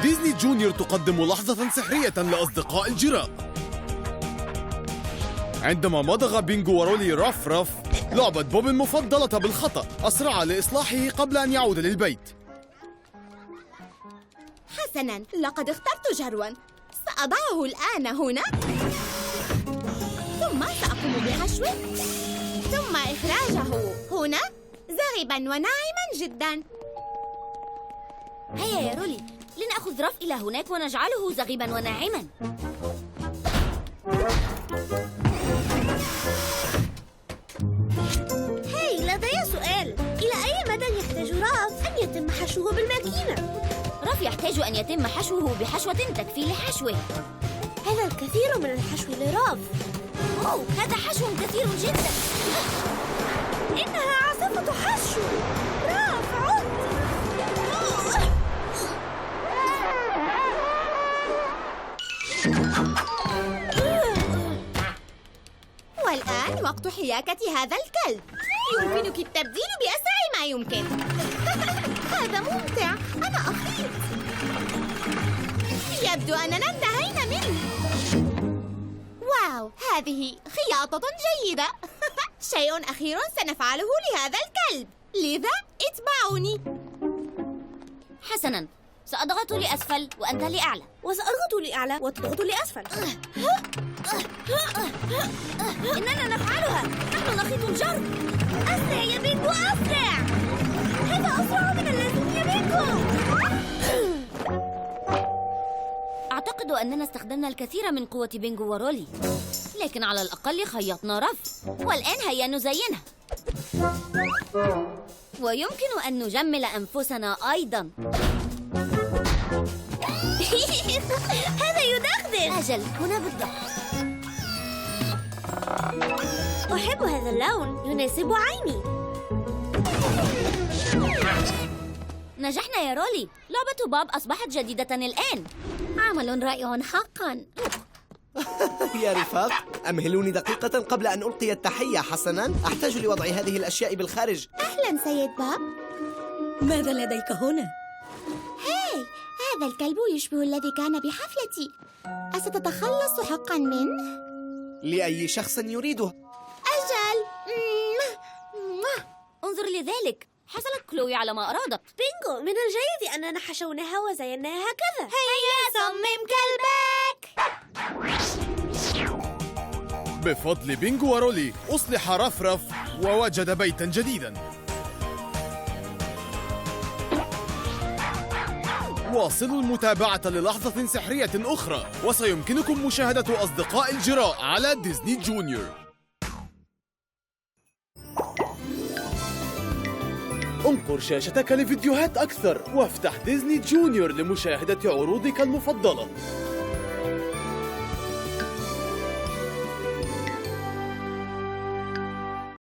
ديزني جونيور تقدم لحظة سحرية لأصدقاء الجراء عندما مضغ بينجو ورولي رف رف لعبة بوب المفضلة بالخطأ، أسرع لإصلاحه قبل أن يعود للبيت. حسناً، لقد اخترت جرواً. سأضعه الآن هنا، ثم سأقوم بحشوه، ثم إخراجه هنا زاغباً وناعماً جداً. هيا يا رولي، لنأخذ رف إلى هناك ونجعله زغباً وناعماً. هاي، لدي سؤال. إلى أي مدى يحتاج رف أن يتم حشوه بالماكينة؟ رف يحتاج أن يتم حشوه بحشوة تكفي لحشوه. هذا الكثير من الحشو لرف. أوه، هذا حشو كثير جدا. إنها عاصفة حشو. رف، عد. والآن وقت حياكة هذا الكلب. يمكنك التبديل بأسرع ما يمكن. هذا ممتع. أنا أخيط. يبدو أننا انتهينا منه. واو، هذه خياطة جيدة. شيء أخير سنفعله لهذا الكلب، لذا اتبعوني. حسناً، سأضغط لأسفل وأنت لأعلى. وسأضغط لأعلى وتضغط لأسفل. إننا نفعلها. نحن نخيط الجر. أسرع يا بينجو، أسرع. هذا أسرع من اللازم يا بينجو. أعتقد أننا استخدمنا الكثير من قوة بينجو ورولي، لكن على الأقل خيطنا رف. والآن هيا نزينها، ويمكن أن نجمل أنفسنا أيضاً. هذا يدغدغ. أجل، هنا بالضبط. أحب هذا اللون، يناسب عيني. نجحنا يا رولي. لعبة باب أصبحت جديدة الآن. عمل رائع حقاً. يا رفاق، أمهلوني دقيقة قبل أن ألقي التحية. حسناً، أحتاج لوضع هذه الأشياء بالخارج. أهلا سيد باب. ماذا لديك هنا؟ هاي، هذا الكلب يشبه الذي كان بحفلتي. أستتخلص حقا منه؟ لأي شخص يريده. أجل. انظر لذلك، حصلت كلوي على ما أرادت. بينجو، من الجيد أننا حشوناها وزيناها هكذا. هيا صمم كلبك. بفضل بينجو ورولي أصلح رفرف ووجد بيتاً جديداً. واصلوا المتابعة للحظة سحرية أخرى، وسيمكنكم مشاهدة أصدقاء الجراء على ديزني جونيور. انقر شاشتك لفيديوهات أكثر، وافتح ديزني جونيور لمشاهدة عروضك المفضلة.